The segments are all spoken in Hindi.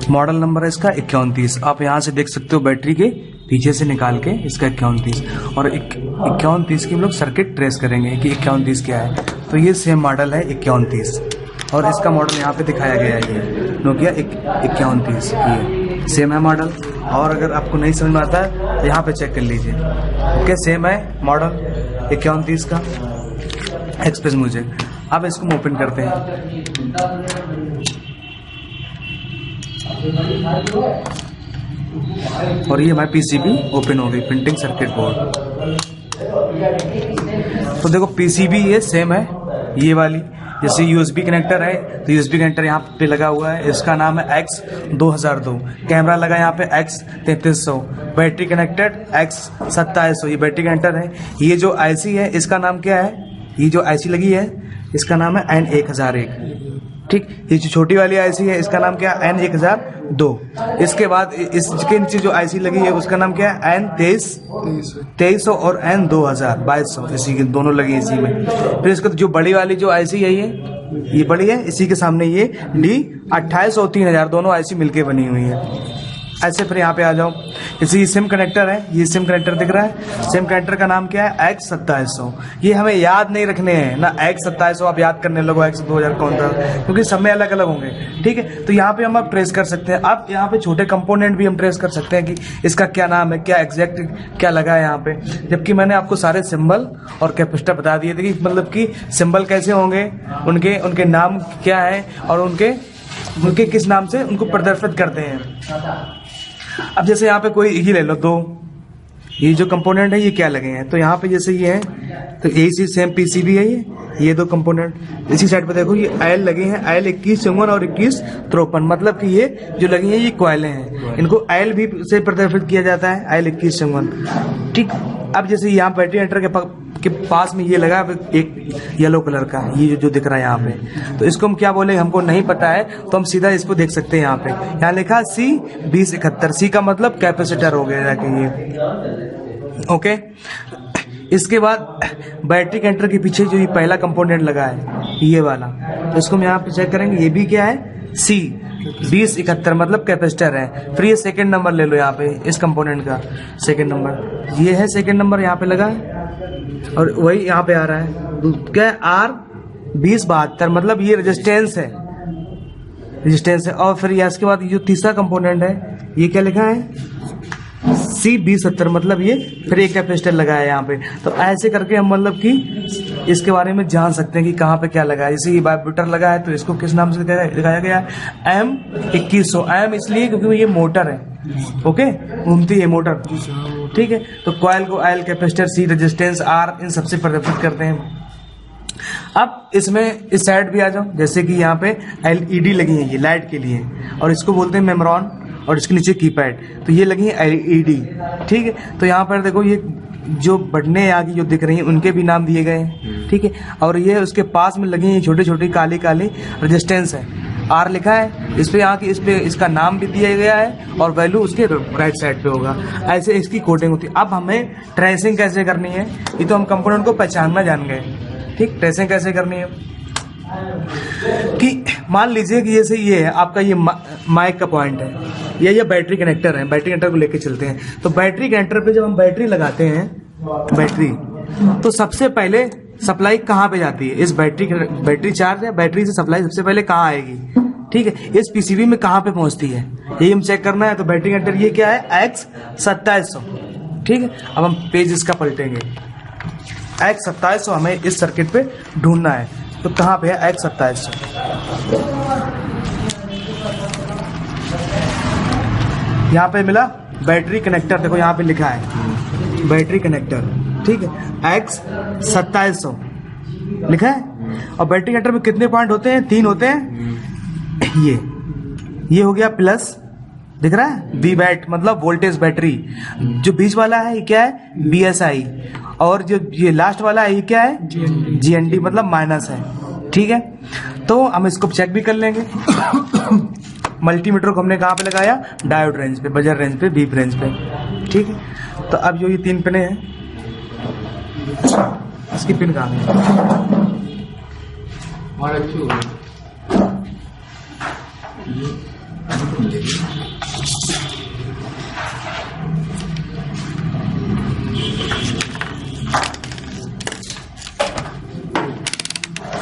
मॉडल नंबर है इसका 5130। आप यहाँ से देख सकते हो बैटरी के पीछे से निकाल के इसका 5130, और 5130 की हम लोग सर्किट ट्रेस करेंगे कि 5130 क्या है। तो ये सेम मॉडल है 5130, और इसका मॉडल यहाँ पे दिखाया गया है, ये नोकिया 5130, ये सेम है मॉडल। और अगर आपको नहीं समझ में आता है तो यहाँ पे चेक कर लीजिए। ओके, सेम है मॉडल 5130 का एक्सप्रेस म्यूजिक। अब इसको हम ओपन करते हैं। और ये हमारी पीसीबी ओपन हो गई, प्रिंटिंग सर्किट बोर्ड। तो देखो पीसीबी ये सेम है, ये वाली जैसे यूएसबी कनेक्टर है तो यूएसबी कनेक्टर यहाँ पे लगा हुआ है, इसका नाम है X2002। कैमरा लगा यहाँ पे X3300, बैटरी कनेक्टेड X2700, ये बैटरी कनेक्टर है। ये जो आईसी है इसका नाम क्या है, ये जो आईसी लगी है इसका नाम है N1001, ठीक। ये जो छोटी वाली आईसी है इसका नाम क्या है, N1002। इसके बाद इसके नीचे जो आईसी लगी है उसका नाम क्या है, N2300 और N2200, इसी के दोनों लगी है इसी में। फिर इसका जो बड़ी वाली जो आईसी है ये बड़ी है, इसी के सामने ये D2800 और 3000 दोनों आईसी मिलके बनी हुई है। ऐसे फिर यहाँ पे आ जाओ, इसी सिम कनेक्टर है, ये सिम कनेक्टर दिख रहा है। सिम कनेक्टर का नाम क्या है, X2700। ये हमें याद नहीं रखने हैं ना, X2700 आप याद करने लगो X2000 कौन था, क्योंकि सब में अलग अलग होंगे, ठीक है। तो यहाँ पे हम अब ट्रेस कर सकते हैं। अब यहाँ पे छोटे कंपोनेंट भी हम ट्रेस कर सकते हैं कि इसका क्या नाम है, क्या एग्जैक्ट क्या लगा है यहाँ पे। जबकि मैंने आपको सारे सिंबल और कैपेसिटर बता दिए थे कि मतलब कि सिंबल कैसे होंगे, उनके नाम क्या है और उनके किस नाम से उनको प्रदर्शित करते हैं। अब जैसे यहाँ पे कोई ये ले लो, दो ये जो कंपोनेंट है ये क्या लगे हैं, तो यहाँ पे जैसे ये है तो यही सेम पीसीबी है ये दो कंपोनेंट। इसी साइड पे देखो ये आयल लगे हैं, आयल 2154 और 2153, मतलब कि ये जो लगी हैं ये कॉइलें हैं, इनको आयल भी से प्रदर्शित किया जाता है, आयल 2154, ठीक। अब जैसे यहाँ बैटरी एंटर के पास में ये लगा एक येलो कलर का, ये जो दिख रहा है यहाँ पे, तो इसको हम क्या बोले हमको नहीं पता है, तो हम सीधा इसको देख सकते हैं। यहाँ पे यहाँ लिखा C2071, C का मतलब कैपेसिटर हो गया जाके ये, ओके। इसके बाद बैटरी कैंटर के पीछे जो ये पहला कंपोनेंट लगा है ये वाला, तो इसको हम यहाँ पे चेक करेंगे, ये भी क्या है, C2071 मतलब कैपेसिटर है। फिर ये सेकंड नंबर ले लो, यहाँ पे इस कंपोनेंट का सेकंड नंबर ये है, सेकंड नंबर यहाँ पे लगा है, और वही यहाँ पे आ रहा है क्या है, R2072 मतलब ये रेजिस्टेंस है। और फिर इसके बाद जो तीसरा कंपोनेंट है ये क्या लिखा है, C2070 मतलब ये फिर एक कैपेसिटर लगा है यहाँ पे। तो ऐसे करके हम मतलब कि इसके बारे में जान सकते हैं कि कहाँ पे क्या लगा है। जैसे ये वाइब्रेटर लगा है तो इसको किस नाम से दिखाया गया है, M2100। M इसलिए क्योंकि ये मोटर है, ओके, घूमती है मोटर, ठीक है। तो कॉइल को oil, capacitor C, resistance R, इन सबसे प्रदर्शित करते हैं। अब इसमें इस साइड भी आ जाओ, जैसे कि यहाँ पे LED लगी है ये लाइट के लिए, और इसको बोलते हैं मेमोरॉन, और इसके नीचे कीपैड, तो ये लगी है LED, ठीक है। तो यहाँ पर देखो ये जो बटने यहाँ की जो दिख रही हैं उनके भी नाम दिए गए हैं, ठीक है। और ये उसके पास में लगी हैं छोटी छोटी काली काली रेजिस्टेंस है, R लिखा है इस पे, यहाँ की इस पे इसका नाम भी दिया गया है, और वैल्यू उसके राइट साइड पे होगा। ऐसे इसकी कोडिंग होती है। अब हमें ट्रेसिंग कैसे करनी है, ये तो हम कंपोनेंट को पहचानना जान गए, ठीक। ट्रेसिंग कैसे करनी है कि मान लीजिए कि जैसे ये है आपका, ये माइक का पॉइंट है, ये बैटरी कनेक्टर है, बैटरी कनेक्टर को लेके चलते हैं। तो बैटरी कनेक्टर पे जब हम बैटरी लगाते हैं, बैटरी, तो सबसे पहले सप्लाई कहाँ पे जाती है, इस बैटरी चार्ज है, बैटरी से सप्लाई सबसे पहले कहाँ आएगी, ठीक है, इस पीसीबी में कहाँ पे पहुंचती है, यही हम चेक करना है। तो बैटरी कनेक्टर ये क्या है, X2700, ठीक है। अब हम पेज इसका पलटेंगे, X2700 हमें इस सर्किट पे ढूंढना है, तो कहाँ पे है X2700, यहाँ पे मिला बैटरी कनेक्टर, देखो यहाँ पे लिखा है बैटरी कनेक्टर, ठीक है, X2700 लिखा है। और बैटरी कनेक्टर में कितने पॉइंट होते हैं, 3 होते हैं। ये हो गया प्लस, दिख रहा है, V बैट मतलब वोल्टेज बैटरी। जो बीच वाला है ये क्या है, BSI, और जो ये लास्ट वाला है ये क्या है, GND मतलब माइनस है, ठीक है। तो हम इसको चेक भी कर लेंगे। मल्टीमीटर को हमने कहाँ पे लगाया, डायोड रेंज पे, बजर रेंज पे, बीप रेंज पे, ठीक है। तो अब जो ये 3 पिने हैं, इसकी पिन कहाँ है,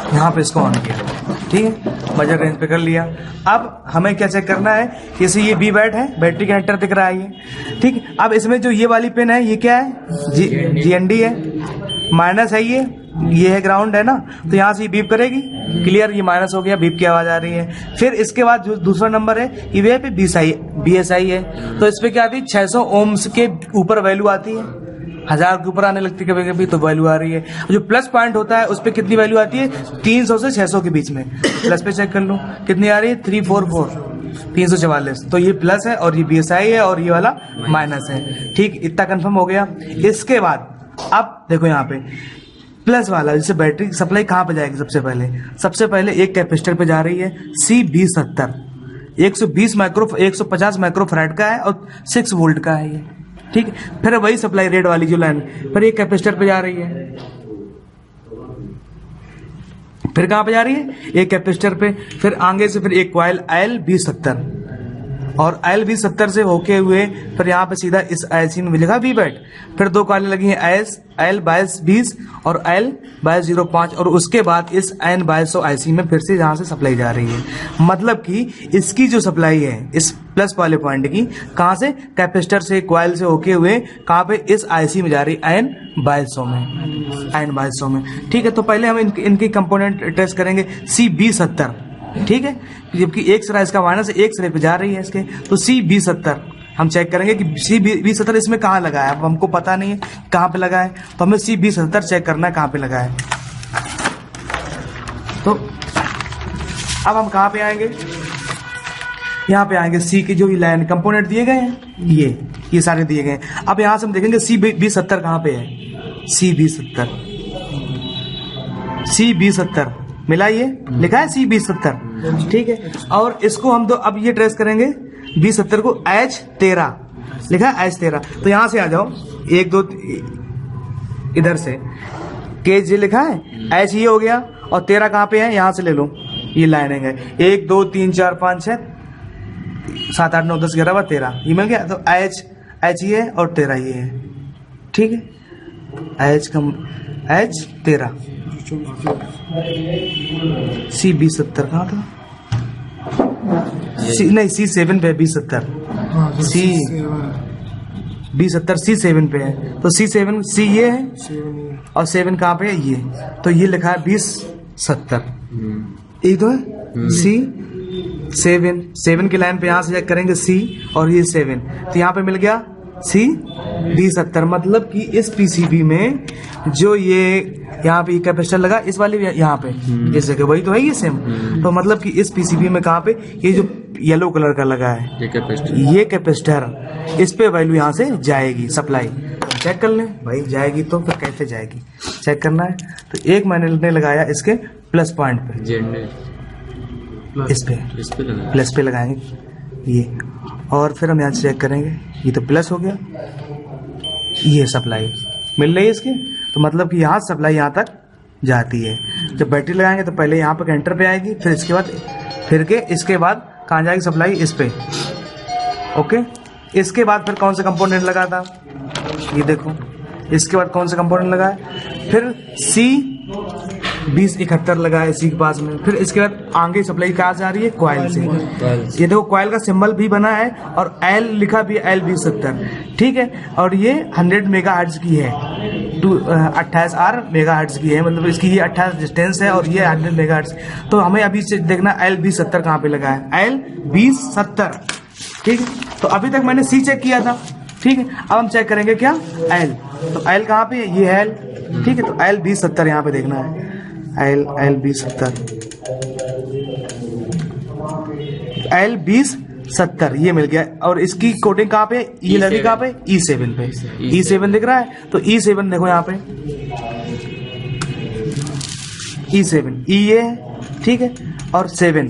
यहाँ पे इसको ऑन किया, ठीक है, मेजर रेंज पे कर लिया। अब हमें क्या चेक करना है, जैसे ये बी बैट है, बैटरी कनेक्टर दिख रहा है ये, ठीक है। अब इसमें जो ये वाली पिन है ये क्या है, GND है, माइनस है ये है ग्राउंड है ना, तो यहाँ से ये बीप करेगी, क्लियर, ये माइनस हो गया, बीप की आवाज आ रही है। फिर इसके बाद जो दूसरा नंबर है ये वे पे BSI है, तो इस पे क्या आती है, 600 ओम्स के ऊपर वैल्यू आती है, 1000 के ऊपर आने लगती है कभी कभी, तो वैल्यू आ रही है। जो प्लस पॉइंट होता है उस पे कितनी वैल्यू आती है, 300 से 600 के बीच में। प्लस पे चेक कर लो कितनी आ रही है, 344 तो ये प्लस है और ये BSI है और ये वाला माइनस है, ठीक, इतना कंफर्म हो गया। इसके बाद अब देखो यहाँ पे प्लस वाला, जैसे बैटरी सप्लाई कहाँ पे जाएगी, सबसे पहले एक कैपेसिटर पे जा रही है CB70, 150 माइक्रोफैराड का है और 6 वोल्ट का है ये, ठीक है। फिर वही सप्लाई रेड वाली जो लाइन, फिर एक कैपेसिटर पे जा रही है, फिर कहां पे जा रही है, एक कैपेसिटर पे, फिर आगे से फिर एक कॉइल IL-B70 और IL-B70 से होके हुए फिर यहाँ पे सीधा इस IC में मिलेगा V बैट, फिर 2 कॉइलें लगी हैं IL-2220 और IL-2205 और उसके बाद इस IN-2200 IC में फिर से यहाँ से सप्लाई जा रही है। मतलब कि इसकी जो सप्लाई है इस प्लस वाले पॉइंट की, कहाँ से, कैपेसिटर से कॉइल से होके हुए कहाँ पे, इस IC में जा रही है IN-2200 में, ठीक है। तो पहले हम इनकी कंपोनेंट टेस्ट करेंगे CB70, ठीक है, जबकि एक सिरा इसका माइनस एक सिरे पे जा रही है इसके, तो CB70 हम चेक करेंगे कि CB70 इसमें कहाँ लगा है। अब हमको पता नहीं है कहाँ पे लगा है, तो हमें CB70 चेक करना है कहाँ पे लगा है। तो अब हम कहाँ पे आएंगे, यहाँ पे आएंगे, सी की जो लाइन कंपोनेंट दिए गए हैं ये सारे दिए गए हैं। अब यहाँ से हम देखेंगे CB70 कहाँ पे है, CB70 मिला, ये लिखा है CB70, ठीक है। और इसको हम अब ये ट्रेस करेंगे B70 को H13 लिखा है H13, तो यहां से आ जाओ, 1 2 इधर से KG लिखा है, H ये हो गया और 13 कहाँ पे है, यहां से ले लो, ये लाइन है 1 2 3 4 5 6 7 8 9 10 11 12 13, ये मिल गया। तो H ये है और 13 ये है, ठीक है, H13 CB70 कहाँ था, नहीं C7 पे, B70 B70 C7 पे है, तो C7 C ये है और 7 कहाँ पे है, ये, तो ये लिखा है 2070, एक तो है C7 की लाइन पे यहाँ से चेक करेंगे C और ये 7, तो यहाँ पे मिल गया CB70। मतलब कि इस PCB में जो ये यहाँ पे कैपेसिटर लगा, इस वाले यहाँ पे जैसे कि वही तो है ये सेम, तो मतलब कि इस PCB में कहाँ पे ये जो येलो कलर का लगा है ये कैपेसिटर, इस पे वैल्यू यहाँ से जाएगी सप्लाई, चेक कर लें भाई, जाएगी तो फिर कैसे जाएगी चेक करना है। तो एक मैंने लगाया इसके प्लस पॉइंट पे, इस पे प्लस पे लगाएंगे ये, और फिर हम यहाँ से चेक करेंगे, ये तो प्लस हो गया, ये सप्लाई मिल रही है इसकी, तो मतलब कि यहाँ सप्लाई यहाँ तक जाती है। जब बैटरी लगाएंगे तो पहले यहाँ पे कैंटर पे आएगी, फिर इसके बाद इसके बाद कहाँ जाएगी सप्लाई, इस पे, ओके। इसके बाद फिर कौन सा कंपोनेंट लगा था, ये देखो, इसके बाद कौन सा कंपोनेंट लगा है, फिर C2071 लगा है इसी के पास में, फिर इसके बाद आगे सप्लाई कहाँ से आ रही है, कॉइल से, ये देखो कॉइल का सिंबल भी बना है और L लिखा भी है IL-B70, ठीक है, और ये 100 मेगाहर्ट्ज की है, 28R मेगाहर्ट्ज की है, मतलब इसकी ये 28 डिस्टेंस है और ये 100 मेगाहर्ट्ज। तो हमें अभी से देखना IL-B70 कहाँ पे लगा है, IL-B70, ठीक है। तो अभी तक मैंने C चेक किया था, ठीक है, अब हम चेक करेंगे क्या, L, तो L कहाँ पे है, ये है L, ठीक है, तो IL-B70 यहाँ पे देखना है, IL-B70 ये मिल गया, और इसकी कोडिंग कहाँ पे, ये लगी कहाँ पे, E7 पे, E7 दिख रहा है, तो E7 देखो यहाँ पे, E7 E ये है, ठीक है, और 7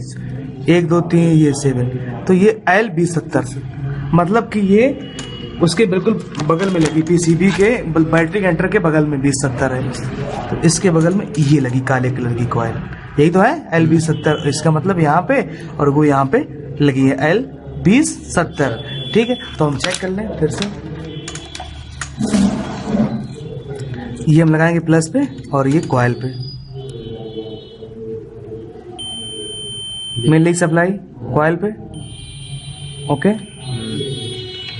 1 2 3 ये 7, तो ये IL-B70, मतलब कि ये उसके बिल्कुल बगल में लगी, PCB के बैटरी कैंटर के बगल में 2070 है, तो इसके बगल में ये लगी काले कलर की कॉइल, यही तो है IL-B70, इसका मतलब यहाँ पे, और वो यहाँ पे लगी है IL-B70। 2070, ठीक है। तो हम चेक कर लें फिर से, ये हम लगाएंगे प्लस पे और ये कॉइल पे, मिल रही सप्लाई कॉइल पे, ओके।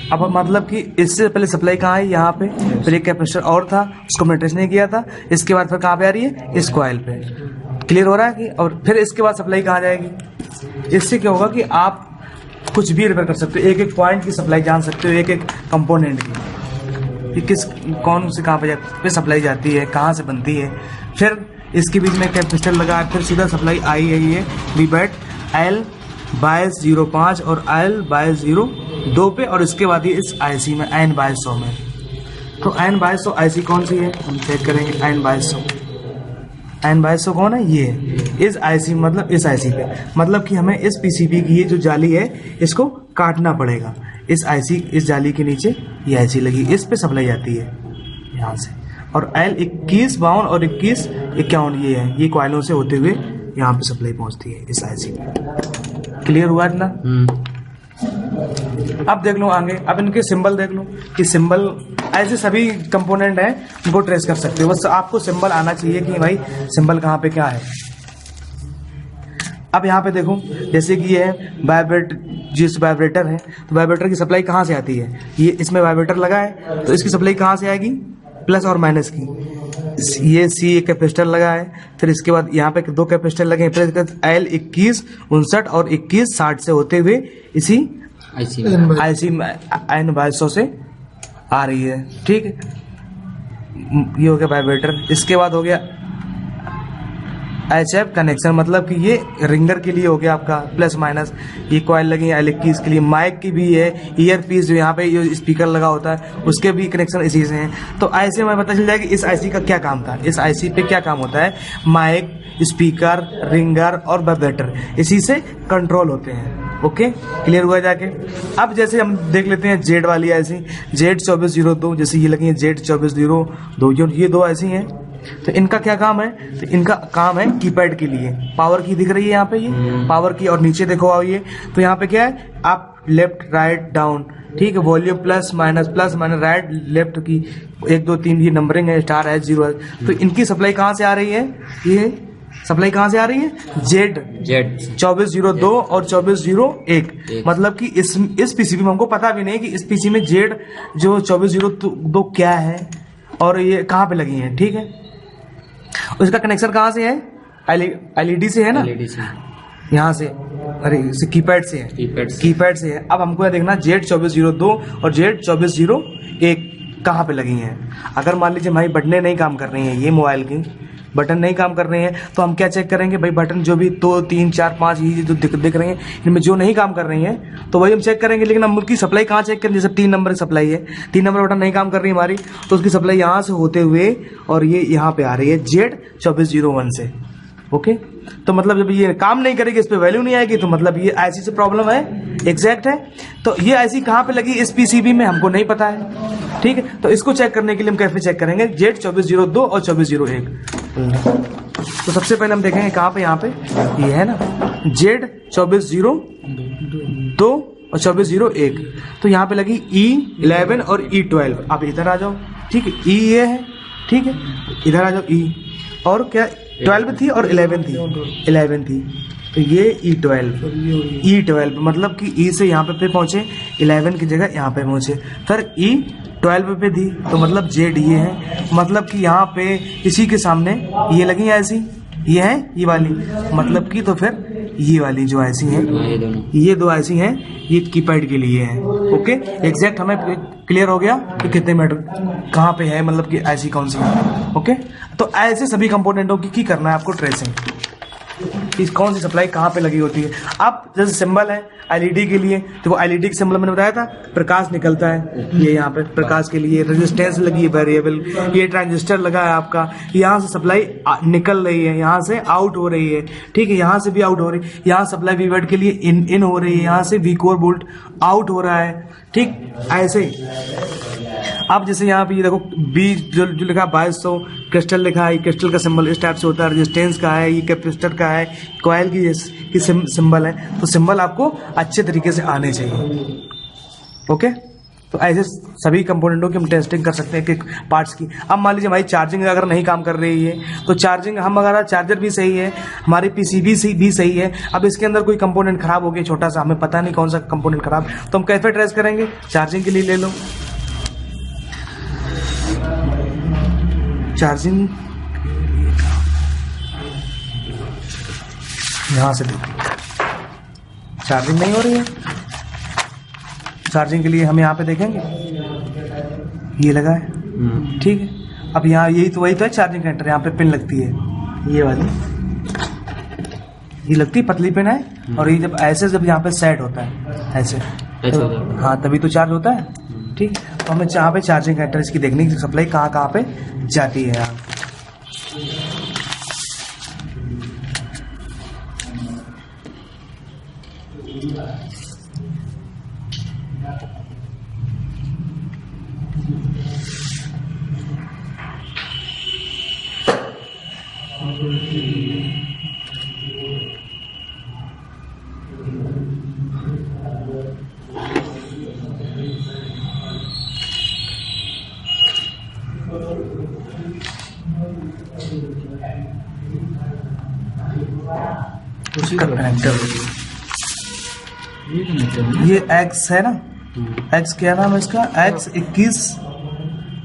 अब मतलब कि इससे पहले सप्लाई कहाँ है, यहाँ पे, फिर एक कैपेसिटर और था उसको हमने टच नहीं किया था, इसके बाद फिर कहाँ पे आ रही है, इस कॉइल पे। क्लियर हो रहा है कि, और फिर इसके बाद सप्लाई कहाँ जाएगी। इससे क्या होगा कि आप कुछ भी रिपेयर कर सकते हो, एक एक पॉइंट की सप्लाई जान सकते हो, एक एक कंपोनेंट की, किस कौन से कहाँ पे सप्लाई जाती है, कहाँ से बनती है। फिर इसके बीच में कैपेसिटर लगा, फिर सीधा सप्लाई आई है ये VBAT L2205 और L2202 पे, और इसके बाद ये इस IC में N2200 में। तो N2200 IC कौन सी है, हम चेक करेंगे। N2200 कौन है, ये इस IC, मतलब इस IC पे, मतलब कि हमें इस PCB की ये जो जाली है इसको काटना पड़ेगा। इस IC, इस जाली के नीचे ये IC लगी, इस पे सप्लाई जाती है यहाँ से, और L2152 और 2151 ये है, ये कॉइलों से होते हुए यहाँ पे सप्लाई पहुंचती है इस IC पे। क्लियर हुआ इतना। अब देख लो आगे, अब इनके सिंबल देख लो कि सिंबल ऐसे सभी कंपोनेंट हैं, इनको ट्रेस कर सकते हो, बस आपको सिंबल आना चाहिए कि भाई सिंबल कहाँ पे क्या है। अब यहाँ पे देखो, जैसे कि ये है जिस वाइब्रेटर है, तो वाइब्रेटर की सप्लाई कहाँ से आती है, ये इसमें वाइब्रेटर लगा है, तो इसकी सप्लाई कहाँ से आएगी, प्लस और माइनस की। ये C एक कैपेसिटर लगा है, फिर इसके बाद यहाँ पे 2 कैपेसिटर लगे हैं, फिर L2159 और 2160 से होते हुए इसी IC N2200 से आ रही है, ठीक है। ये हो गया वाइब्रेटर। इसके बाद हो गया HF कनेक्शन, मतलब कि ये रिंगर के लिए हो गया आपका प्लस माइनस। ये कॉइल लगी है L21 के लिए, माइक की भी है, ईयर पीस जो यहाँ पे जो स्पीकर लगा होता है उसके भी कनेक्शन इसी से हैं। तो ऐसे हमें पता चल जाएगा कि इस IC का क्या काम था, इस IC पे क्या काम होता है। माइक, स्पीकर, रिंगर और वाइब्रेटर इसी से कंट्रोल होते हैं, ओके। क्लियर हुआ जाके। अब जैसे हम देख लेते हैं जेड वाली IC, Z2402, जैसे ये लगी है Z2402, ये 2 IC हैं। तो इनका क्या काम है, तो इनका काम है कीपैड के लिए। पावर की दिख रही है यहाँ पे, ये पावर की, और नीचे देखो आओ ये, तो यहाँ पे क्या है, अप लेफ्ट राइट डाउन, ठीक है। Volume plus minus right left की 1 2 3 ये नंबरिंग है, स्टार है, 0 है। तो इनकी सप्लाई कहाँ से आ रही है, ये सप्लाई कहाँ से आ रही है, Z2402 और 2401। मतलब कि इस पीसीबी में हमको पता भी नहीं कि इस पीसी में Z जो 2402 क्या है और ये कहाँ पे लगी है, ठीक है। उसका कनेक्शन कहाँ से है, एलईडी से है ना, यहाँ से, अरे कीपैड से है, कीपैड से है। अब हमको यह देखना Z2402 और Z2401 कहाँ पे लगी हैं। अगर मान लीजिए भाई बटनें नहीं काम कर रही हैं, ये मोबाइल की बटन नहीं काम कर रहे हैं, तो हम क्या चेक करेंगे भाई, बटन जो भी 2 3 4 5 ये जो दिख रहे हैं, इनमें जो नहीं काम कर रही हैं तो वही हम चेक करेंगे। लेकिन हम उनकी सप्लाई कहाँ चेक करेंगे, जैसे 3 नंबर की सप्लाई है, 3 नंबर बटन नहीं काम कर रही हमारी, तो उसकी सप्लाई यहाँ से होते हुए और ये यहाँ पे आ रही है Z2401 से, ओके। तो मतलब जब ये काम नहीं करेगी, इस पे वैल्यू नहीं आएगी, तो मतलब ये IC से प्रॉब्लम है, एग्जैक्ट है। तो ये IC कहाँ पे लगी इस पीसीबी में हमको नहीं पता है, ठीक है। तो इसको चेक करने के लिए हम कैसे चेक करेंगे, Z2402 और 2401। तो सबसे पहले हम देखेंगे कहाँ पे, यहाँ पे ये है ना Z2402 और 2401। तो यहाँ पे लगी E11 और E12। आप इधर आ जाओ, ठीक है, E ये है, ठीक है, इधर आ जाओ E, और क्या 12 थी और 11 थी, तो ये E12 मतलब कि E से यहाँ पे पहुंचे, 11 की जगह यहाँ पे पहुंचे, फिर E12 पे थी, तो मतलब Z ये है, मतलब कि यहाँ पे इसी के सामने ये लगी ऐसी, ये है ये वाली, मतलब कि तो फिर ये वाली जो IC है, ये 2 IC हैं, ये कीपैड के लिए है, ओके। एग्जैक्ट हमें क्लियर हो गया कि कितने मीटर कहाँ पे है, मतलब कि IC कौन सी है, ओके। तो ऐसे सभी कंपोनेंटों की करना है आपको ट्रेसिंग, इस कौन सी सप्लाई कहाँ पे लगी होती है। अब जैसे सिंबल है एलईडी के लिए, तो वो एलईडी का सिंबल मैंने बताया था, प्रकाश निकलता है, ये यहाँ पे प्रकाश के लिए रेजिस्टेंस लगी है वेरिएबल, ये ट्रांजिस्टर लगा है आपका, यहाँ से सप्लाई निकल रही है, यहाँ से आउट हो रही है, ठीक है, यहाँ से भी आउट हो रही है, यहाँ सप्लाई VBAT के लिए इन हो रही है, यहाँ से V4 वोल्ट आउट हो रहा है, ठीक। ऐसे अब जैसे यहाँ पे ये देखो बी जो लिखा है 2200, क्रिस्टल लिखा है, क्रिस्टल का सिंबल इस टाइप से होता है, रेजिस्टेंस का है, ये कैपेसिटर का है, कॉइल की सिंबल है। तो सिंबल आपको अच्छे तरीके से आने चाहिए। ओके, तो ऐसे सभी कंपोनेंटों की हम टेस्टिंग कर सकते हैं कि पार्ट्स की। अब मान लीजिए हमारी चार्जिंग अगर नहीं काम कर रही है, तो चार्जिंग हम अगर चार्जर भी सही है, हमारी पीसीबी भी सही है, अब इसके अंदर कोई कंपोनेंट खराब हो गया छोटा सा, हमें पता नहीं कौन सा कंपोनेंट खराब, तो हम कैसे ट्रेस करेंगे? चार्जिंग के लिए ले लो, चार्जिंग यहां से देखो, चार्जिंग नहीं हो रही है। चार्जिंग के लिए हम यहाँ पे देखेंगे, ये लगा है, ठीक है। अब यहाँ यही तो वही तो है चार्जिंग कनेक्टर, यहाँ पे पिन लगती है, ये वाली ये लगती है, पतली पिन है, और ये जब ऐसे जब यहाँ पे सेट होता है ऐसे तो, हाँ तभी तो चार्ज होता है, ठीक। तो हमें यहाँ पे चार्जिंग कनेक्टर इसकी देखने की सप्लाई कहाँ पे जाती है यहाँ। ये एक्स है ना, एक्स क्या नाम है इसका, एक्स 21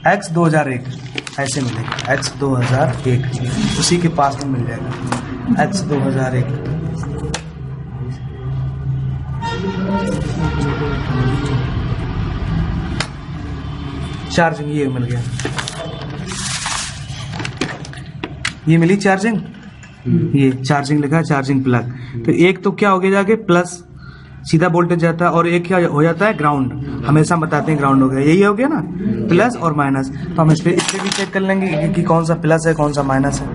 एक्स 2001 ऐसे मिलेगा, एक्स 2001 उसी के पास में मिल जाएगा, एक्स 2001। चार्जिंग ये मिल गया, ये मिली चार्जिंग, ये चार्जिंग लिखा है, चार्जिंग प्लग। तो एक तो क्या हो गया जाके प्लस सीधा वोल्टेज जाता है, और एक क्या हो जाता है ग्राउंड, हमेशा बताते हैं ग्राउंड हो गया, यही हो गया ना, प्लस और माइनस। तो हम इस पे भी चेक कर लेंगे कि कौन सा प्लस है कौन सा माइनस है।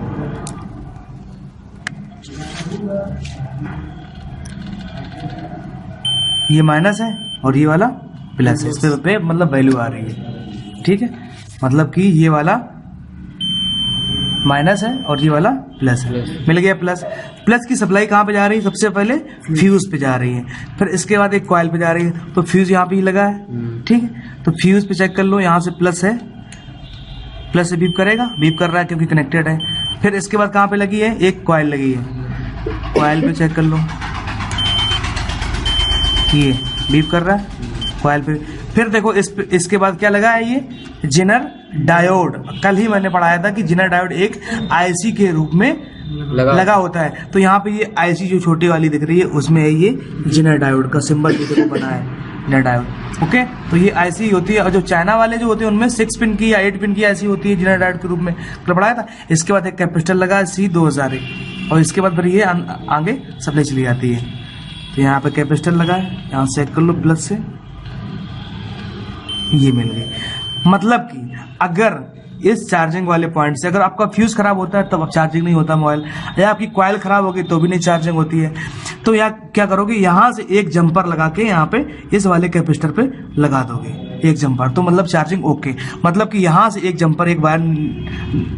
ये माइनस है और ये वाला प्लस है, इस पे मतलब वैल्यू आ रही है, ठीक है। मतलब कि ये वाला माइनस है और ये वाला प्लस है, मिल गया प्लस। प्लस की सप्लाई कहाँ पे जा रही है? सबसे पहले फ्यूज पे जा रही है, फिर इसके बाद एक कॉइल पे जा रही है, तो फ्यूज यहाँ पे ही लगा है, ठीक है। तो फ्यूज पे चेक कर लो, यहाँ से प्लस है, प्लस से बीप करेगा, बीप कर रहा है क्योंकि कनेक्टेड है। फिर इसके बाद कहाँ पे लगी है? एक कॉइल लगी है, कॉइल पे चेक कर लो, ये बीप कर रहा है कॉइल पे। फिर देखो इसके बाद क्या लगा है? ये जिनर डायोड। कल ही मैंने पढ़ाया था कि जिनर डायोड एक आईसी के रूप में लगा होता है। तो यहाँ पे ये आईसी जो छोटी वाली दिख रही है उसमें है ये जिनर डायोड का सिंबल जो बना है, जिनर डायोड। ओके, तो ये आईसी होती है, और जो चाइना वाले जो होते हैं उनमें 6 पिन की या 8 पिन की आईसी होती है जिनर डायोड के रूप में, कल पढ़ाया था। इसके बाद एक कैपेसिटर लगा C2001, और इसके बाद फिर ये आगे सप्लाई चली जाती है। तो यहाँ पे कैपेसिटर लगा है, यहाँ से चेक कर लो प्लस से, ये मिल गई। मतलब कि अगर इस चार्जिंग वाले पॉइंट से अगर आपका फ्यूज खराब होता है तब अब चार्जिंग नहीं होता मोबाइल, या आपकी कॉइल खराब होगी तो भी नहीं चार्जिंग होती है। तो यहाँ क्या करोगे? यहाँ से एक जंपर लगा के यहाँ पे इस वाले कैपेसिटर पे लगा दोगे, एक जंपर, तो मतलब चार्जिंग ओके। मतलब कि यहाँ से एक जंपर, एक वायर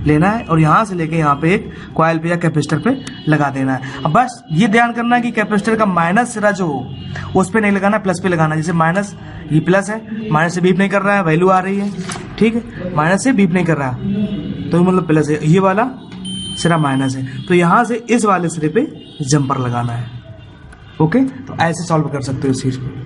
लेना है और यहाँ से लेके यहाँ पे एक कॉइल पे या कैपेसिटर पे लगा देना है। अब बस ये ध्यान करना है कि कैपेसिटर का माइनस सिरा जो हो उस पे नहीं लगाना, प्लस पे लगाना। जैसे माइनस, ये प्लस है, माइनस से बीप नहीं कर रहा है, वैल्यू आ रही है, ठीक है, माइनस से बीप नहीं कर रहा है तो मतलब प्लस है, ये वाला सिरा माइनस है, तो यहाँ से इस वाले सिरे पे जंपर लगाना है। ओके, तो ऐसे सॉल्व कर सकते हो इस चीज को।